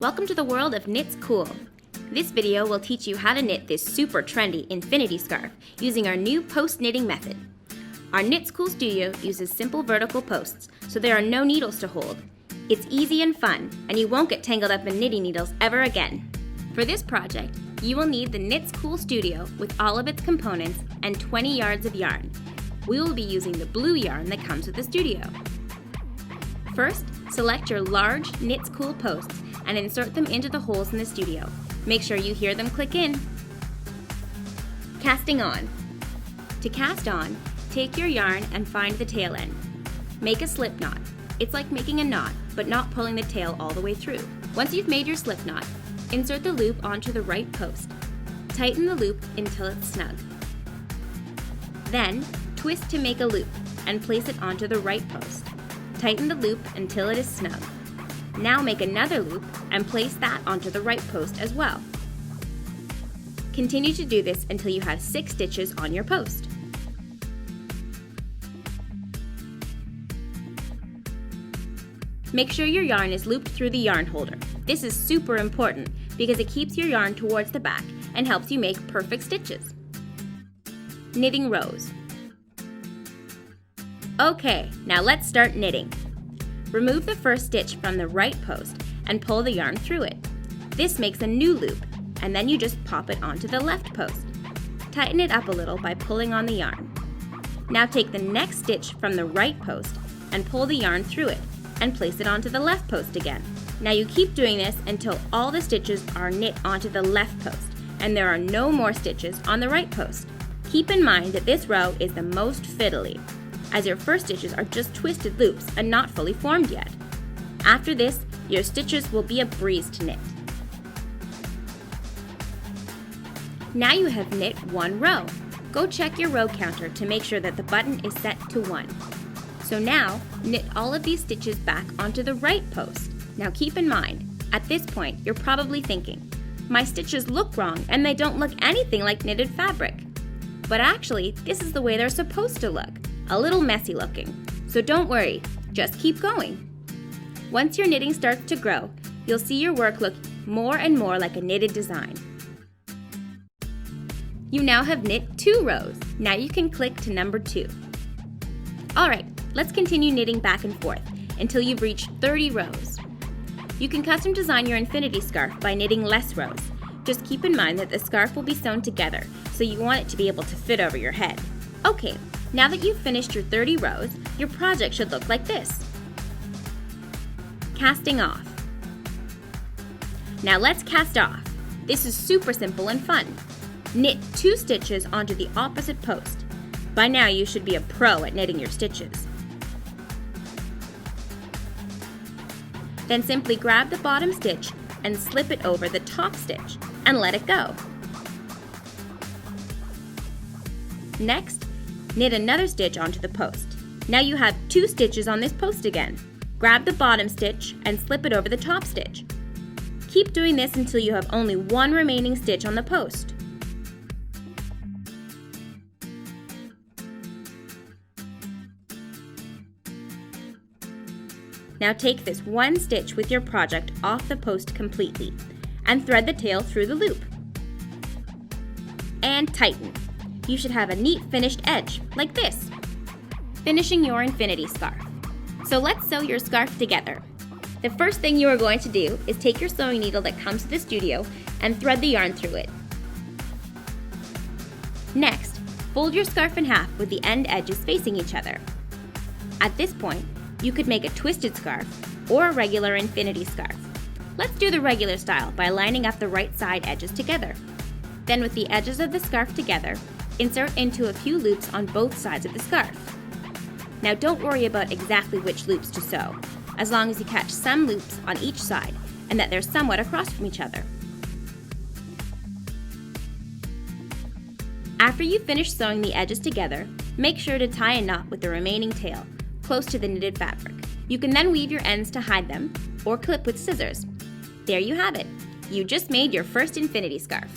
Welcome to the world of Knits Cool. This video will teach you how to knit this super trendy infinity scarf using our new post knitting method. Our Knits Cool studio uses simple vertical posts, so there are no needles to hold. It's easy and fun, and you won't get tangled up in knitting needles ever again. For this project, you will need the Knits Cool studio with all of its components and 20 yards of yarn. We will be using the blue yarn that comes with the studio. First, select your large Knits Cool posts and insert them into the holes in the studio. Make sure you hear them click in. Casting on. To cast on, take your yarn and find the tail end. Make a slip knot. It's like making a knot, but not pulling the tail all the way through. Once you've made your slip knot, insert the loop onto the right post. Tighten the loop until it's snug. Then, twist to make a loop and place it onto the right post. Tighten the loop until it is snug. Now make another loop and place that onto the right post as well. Continue to do this until you have 6 stitches on your post. Make sure your yarn is looped through the yarn holder. This is super important because it keeps your yarn towards the back and helps you make perfect stitches. Knitting rows. Okay, now let's start knitting. Remove the first stitch from the right post and pull the yarn through it. This makes a new loop, and then you just pop it onto the left post. Tighten it up a little by pulling on the yarn. Now take the next stitch from the right post and pull the yarn through it and place it onto the left post again. Now you keep doing this until all the stitches are knit onto the left post and there are no more stitches on the right post. Keep in mind that this row is the most fiddly, as your first stitches are just twisted loops and not fully formed yet. After this, your stitches will be a breeze to knit. Now you have knit one row. Go check your row counter to make sure that the button is set to 1. So now, knit all of these stitches back onto the right post. Now keep in mind, at this point, you're probably thinking, my stitches look wrong and they don't look anything like knitted fabric. But actually, this is the way they're supposed to look. A little messy looking. So don't worry, just keep going. Once your knitting starts to grow, you'll see your work look more and more like a knitted design. You now have knit 2 rows. Now you can click to number 2. Alright, let's continue knitting back and forth until you've reached 30 rows. You can custom design your infinity scarf by knitting less rows. Just keep in mind that the scarf will be sewn together, so you want it to be able to fit over your head. Okay, now that you've finished your 30 rows, your project should look like this. Casting off. Now let's cast off. This is super simple and fun. Knit 2 stitches onto the opposite post. By now you should be a pro at knitting your stitches. Then simply grab the bottom stitch and slip it over the top stitch and let it go. Next, knit another stitch onto the post. Now you have 2 stitches on this post again. Grab the bottom stitch and slip it over the top stitch. Keep doing this until you have only 1 remaining stitch on the post. Now take this 1 stitch with your project off the post completely and thread the tail through the loop. And tighten. You should have a neat finished edge, like this. Finishing your infinity scarf. So let's sew your scarf together. The first thing you are going to do is take your sewing needle that comes to the studio and thread the yarn through it. Next, fold your scarf in half with the end edges facing each other. At this point, you could make a twisted scarf or a regular infinity scarf. Let's do the regular style by lining up the right side edges together. Then with the edges of the scarf together, insert into a few loops on both sides of the scarf. Now don't worry about exactly which loops to sew, as long as you catch some loops on each side and that they're somewhat across from each other. After you've finished sewing the edges together, make sure to tie a knot with the remaining tail, close to the knitted fabric. You can then weave your ends to hide them, or clip with scissors. There you have it. You just made your first infinity scarf.